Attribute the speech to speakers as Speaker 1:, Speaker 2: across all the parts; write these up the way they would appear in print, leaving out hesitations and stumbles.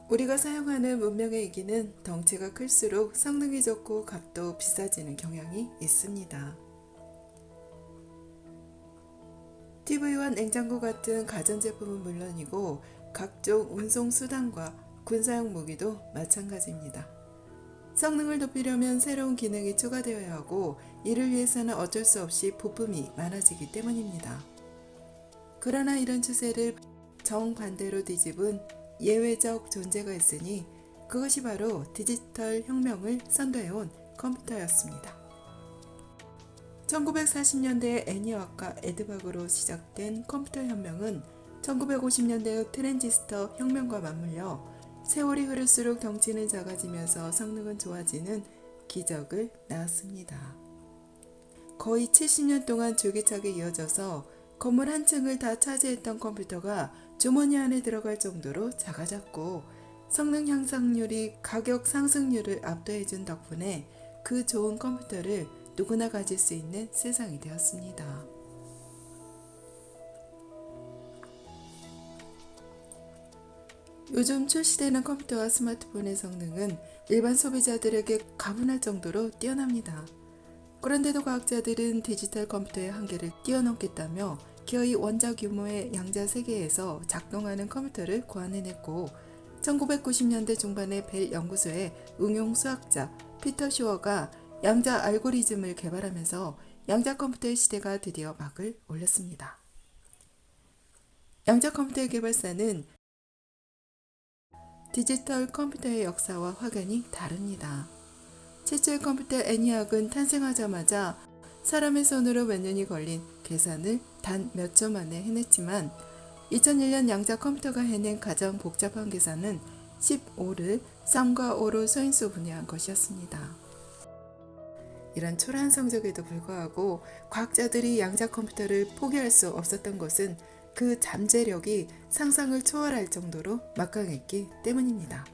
Speaker 1: 우리가 사용하는 문명의 기기는 덩치가 클수록 성능이 좋고 값도 비싸지는 경향이 있습니다. TV와 냉장고 같은 가전제품은 물론이고 각종 운송수단과 군사용 무기도 마찬가지입니다. 성능을 높이려면 새로운 기능이 추가되어야 하고 이를 위해서는 어쩔 수 없이 부품이 많아지기 때문입니다. 그러나 이런 추세를 정반대로 뒤집은 예외적 존재가 있으니 그것이 바로 디지털 혁명을 선도해온 컴퓨터였습니다. 1940년대에 애니악과 에드박으로 시작된 컴퓨터 혁명은 1950년대의 트랜지스터 혁명과 맞물려 세월이 흐를수록 덩치는 작아지면서 성능은 좋아지는 기적을 낳았습니다. 거의 70년 동안 줄기차게 이어져서 건물 한 층을 다 차지했던 컴퓨터가 주머니 안에 들어갈 정도로 작아졌고 성능 향상률이 가격 상승률을 압도해준 덕분에 그 좋은 컴퓨터를 누구나 가질 수 있는 세상이 되었습니다. 요즘 출시되는 컴퓨터와 스마트폰의 성능은 일반 소비자들에게 가분할 정도로 뛰어납니다. 그런데도 과학자들은 디지털 컴퓨터의 한계를 뛰어넘겠다며 기어이 원자 규모의 양자 세계에서 작동하는 컴퓨터를 고안해냈고 1990년대 중반에 벨 연구소의 응용 수학자 피터 슈어가 양자 알고리즘을 개발하면서 양자 컴퓨터의 시대가 드디어 막을 올렸습니다. 양자 컴퓨터의 개발사는 디지털 컴퓨터의 역사와 확연히 다릅니다. 최초의 컴퓨터 애니악은 탄생하자마자 사람의 손으로 몇 년이 걸린 계산을 단 몇 초 만에 해냈지만 2001년 양자 컴퓨터가 해낸 가장 복잡한 계산은 15를 3과 5로 소인수 분해한 것이었습니다. 이런 초라한 성적에도 불구하고 과학자들이 양자 컴퓨터를 포기할 수 없었던 것은 그 잠재력이 상상을 초월할 정도로 막강했기 때문입니다.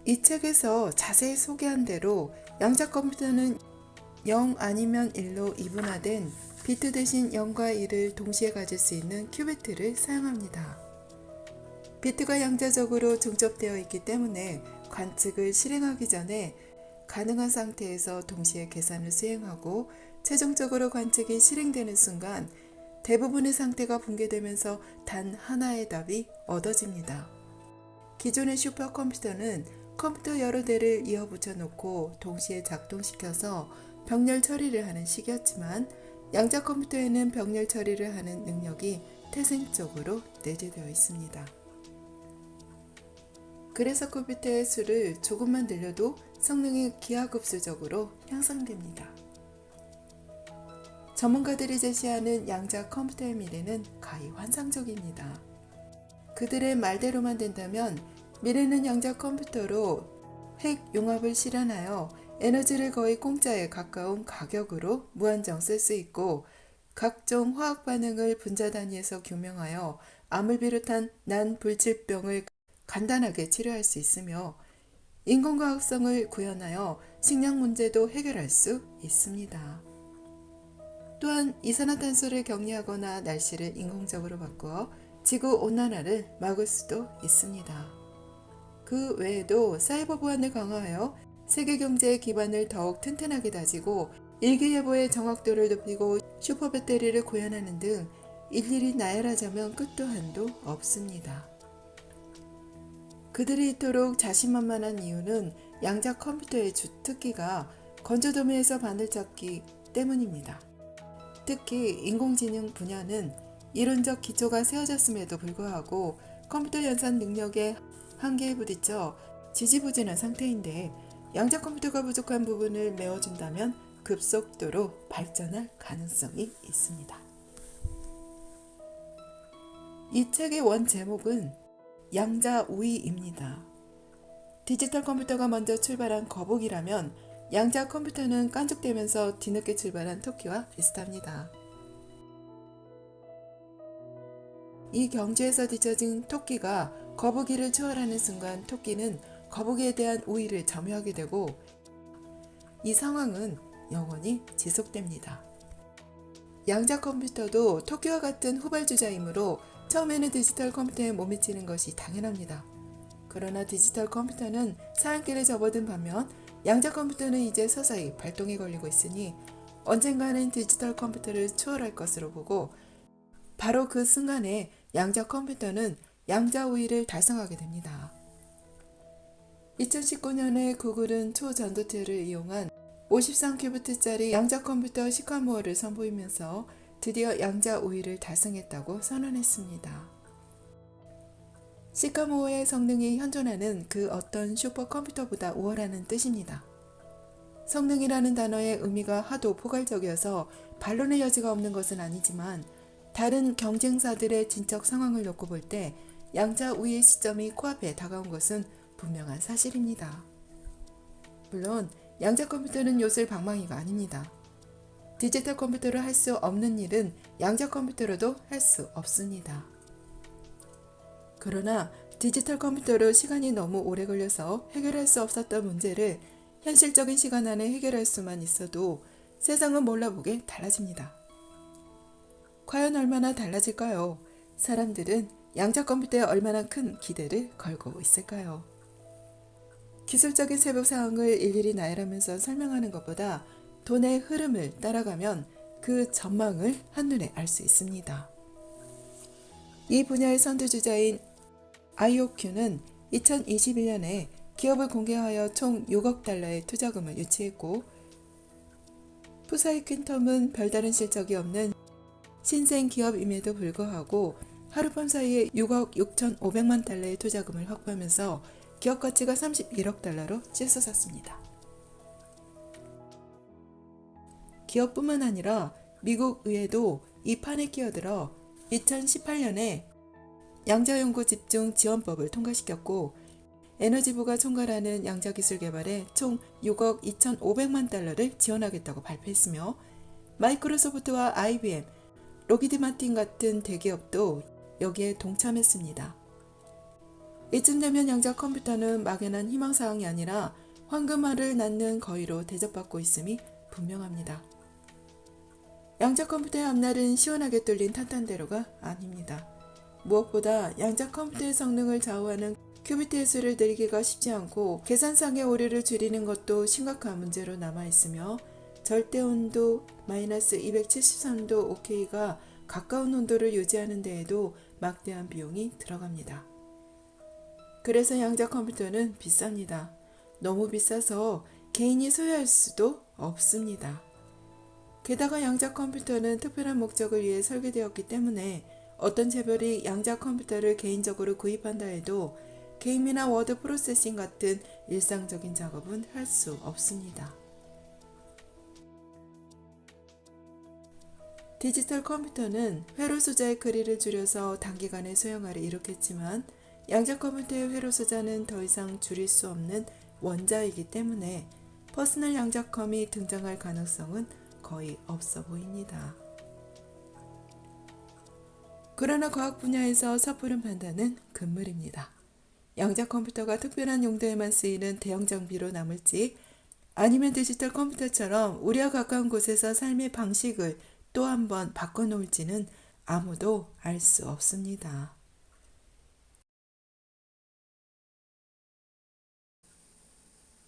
Speaker 1: 이 책에서 자세히 소개한 대로 양자 컴퓨터는 0 아니면 1로 이분화된 비트 대신 0과 1을 동시에 가질 수 있는 큐비트를 사용합니다. 비트가 양자적으로 중첩되어 있기 때문에 관측을 실행하기 전에 가능한 상태에서 동시에 계산을 수행하고 최종적으로 관측이 실행되는 순간 대부분의 상태가 붕괴되면서 단 하나의 답이 얻어집니다. 기존의 슈퍼컴퓨터는 컴퓨터 여러 대를 이어 붙여놓고 동시에 작동시켜서 병렬 처리를 하는 식이었지만 양자 컴퓨터에는 병렬 처리를 하는 능력이 태생적으로 내재되어 있습니다. 그래서 컴퓨터의 수를 조금만 늘려도 성능이 기하급수적으로 향상됩니다. 전문가들이 제시하는 양자 컴퓨터의 미래는 가히 환상적입니다. 그들의 말대로만 된다면 미래는 양자 컴퓨터로 핵 융합을 실현하여 에너지를 거의 공짜에 가까운 가격으로 무한정 쓸 수 있고 각종 화학 반응을 분자 단위에서 규명하여 암을 비롯한 난불치병을 간단하게 치료할 수 있으며 인공과학성을 구현하여 식량 문제도 해결할 수 있습니다. 또한 이산화탄소를 격리하거나 날씨를 인공적으로 바꾸어 지구온난화를 막을 수도 있습니다. 그 외에도 사이버 보안을 강화하여 세계 경제의 기반을 더욱 튼튼하게 다지고 일기예보의 정확도를 높이고 슈퍼 배터리를 구현하는 등 일일이 나열하자면 끝도 한도 없습니다. 그들이 이토록 자신만만한 이유는 양자 컴퓨터의 주특기가 건조도면에서 바늘찾기 때문입니다. 특히 인공지능 분야는 이론적 기초가 세워졌음에도 불구하고 컴퓨터 연산 능력의 한계에 부딪혀 지지부진한 상태인데 양자 컴퓨터가 부족한 부분을 메워준다면 급속도로 발전할 가능성이 있습니다. 이 책의 원 제목은 양자 우위입니다. 디지털 컴퓨터가 먼저 출발한 거북이라면 양자 컴퓨터는 깐죽대면서 뒤늦게 출발한 토끼와 비슷합니다. 이 경주에서 뒤처진 토끼가 거북이를 추월하는 순간 토끼는 거북이에 대한 우위를 점유하게 되고 이 상황은 영원히 지속됩니다. 양자 컴퓨터도 토끼와 같은 후발주자이므로 처음에는 디지털 컴퓨터에 몸이 찌는 것이 당연합니다. 그러나 디지털 컴퓨터는 사양길에 접어든 반면 양자 컴퓨터는 이제 서서히 발동에 걸리고 있으니 언젠가는 디지털 컴퓨터를 추월할 것으로 보고 바로 그 순간에 양자 컴퓨터는 양자 우위를 달성하게 됩니다. 2019년에 구글은 초전도체를 이용한 53큐비트짜리 양자 컴퓨터 시카모어를 선보이면서 드디어 양자 우위를 달성했다고 선언했습니다. 시카모어의 성능이 현존하는 그 어떤 슈퍼컴퓨터보다 우월하는 뜻입니다. 성능이라는 단어의 의미가 하도 포괄적이어서 반론의 여지가 없는 것은 아니지만 다른 경쟁사들의 진척 상황을 놓고 볼 때 양자 우위의 시점이 코앞에 다가온 것은 분명한 사실입니다. 물론 양자 컴퓨터는 요술 방망이가 아닙니다. 디지털 컴퓨터로 할 수 없는 일은 양자 컴퓨터로도 할 수 없습니다. 그러나 디지털 컴퓨터로 시간이 너무 오래 걸려서 해결할 수 없었던 문제를 현실적인 시간 안에 해결할 수만 있어도 세상은 몰라보게 달라집니다. 과연 얼마나 달라질까요? 사람들은 양자 컴퓨터에 얼마나 큰 기대를 걸고 있을까요? 기술적인 세부 사항을 일일이 나열하면서 설명하는 것보다 돈의 흐름을 따라가면 그 전망을 한눈에 알 수 있습니다. 이 분야의 선두주자인 IOQ는 2021년에 기업을 공개하여 총 6억 달러의 투자금을 유치했고 푸사이 퀸텀은 별다른 실적이 없는 신생 기업임에도 불구하고 하룻밤 사이에 6억 6,500만 달러의 투자금을 확보하면서 기업 가치가 31억 달러로 치솟았습니다. 기업뿐만 아니라 미국 의회도 이 판에 끼어들어 2018년에 양자연구 집중 지원법을 통과시켰고 에너지부가 총괄하는 양자기술 개발에 총 6억 2,500만 달러를 지원하겠다고 발표했으며 마이크로소프트와 IBM, 로키드 마틴 같은 대기업도 여기에 동참했습니다. 이쯤 되면 양자 컴퓨터는 막연한 희망사항이 아니라 황금알을 낳는 거위로 대접받고 있음이 분명합니다. 양자 컴퓨터의 앞날은 시원하게 뚫린 탄탄대로가 아닙니다. 무엇보다 양자 컴퓨터의 성능을 좌우하는 큐비트의 수를 늘리기가 쉽지 않고 계산상의 오류를 줄이는 것도 심각한 문제로 남아있으며 절대 온도 마이너스 273도 OK가 가까운 온도를 유지하는 데에도 막대한 비용이 들어갑니다. 그래서 양자 컴퓨터는 비쌉니다. 너무 비싸서 개인이 소유할 수도 없습니다. 게다가 양자 컴퓨터는 특별한 목적을 위해 설계되었기 때문에 어떤 재벌이 양자 컴퓨터를 개인적으로 구입한다 해도 게임이나 워드 프로세싱 같은 일상적인 작업은 할 수 없습니다. 디지털 컴퓨터는 회로 숫자의 크기를 줄여서 단기간에 소형화를 이룩했지만 양자 컴퓨터의 회로 숫자는 더 이상 줄일 수 없는 원자이기 때문에 퍼스널 양자컴이 등장할 가능성은 거의 없어 보입니다. 그러나 과학 분야에서 섣부른 판단은 금물입니다. 양자 컴퓨터가 특별한 용도에만 쓰이는 대형 장비로 남을지 아니면 디지털 컴퓨터처럼 우리와 가까운 곳에서 삶의 방식을 또 한 번 바꿔놓을지는 아무도 알 수 없습니다.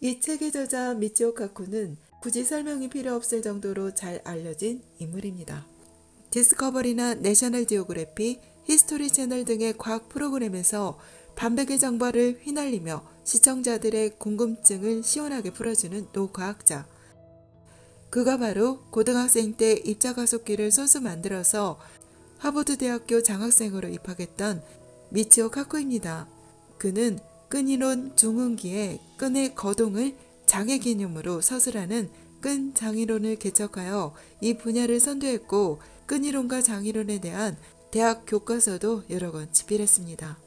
Speaker 1: 이 책의 저자 미치오 카쿠는 굳이 설명이 필요 없을 정도로 잘 알려진 인물입니다. 디스커버리나 내셔널 지오그래피, 히스토리 채널 등의 과학 프로그램에서 반백의 정보를 휘날리며 시청자들의 궁금증을 시원하게 풀어주는 노과학자. 그가 바로 고등학생 때 입자가속기를 손수 만들어서 하버드 대학교 장학생으로 입학했던 미치오 카쿠입니다. 그는 끈이론 중흥기에 끈의 거동을 장애 개념으로 서술하는 끈 장이론을 개척하여 이 분야를 선도했고 끈이론과 장이론에 대한 대학 교과서도 여러 권 집필했습니다.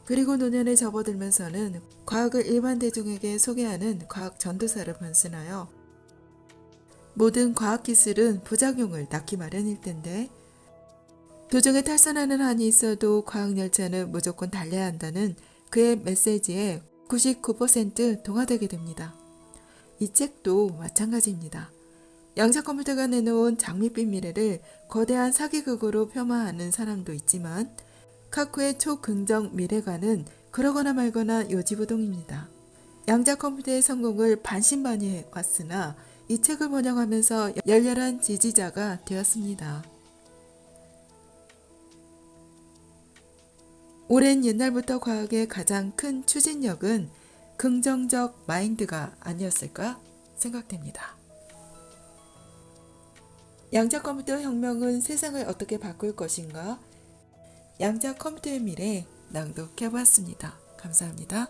Speaker 1: 그리고 노년에 접어들면서는 과학을 일반 대중에게 소개하는 과학 전도사를 번슨하여 모든 과학기술은 부작용을 낳기 마련일 텐데 도중에 탈선하는 한이 있어도 과학열차는 무조건 달려야 한다는 그의 메시지에 99% 동화되게 됩니다. 이 책도 마찬가지입니다. 양자 컴퓨터가 내놓은 장밋빛 미래를 거대한 사기극으로 폄하하는 사람도 있지만 카쿠의 초긍정 미래관은 그러거나 말거나 요지부동입니다. 양자 컴퓨터의 성공을 반신반의해 왔으나 이 책을 번역하면서 열렬한 지지자가 되었습니다. 오랜 옛날부터 과학의 가장 큰 추진력은 긍정적 마인드가 아니었을까 생각됩니다. 양자 컴퓨터 혁명은 세상을 어떻게 바꿀 것인가? 양자 컴퓨터의 미래 낭독해봤습니다. 감사합니다.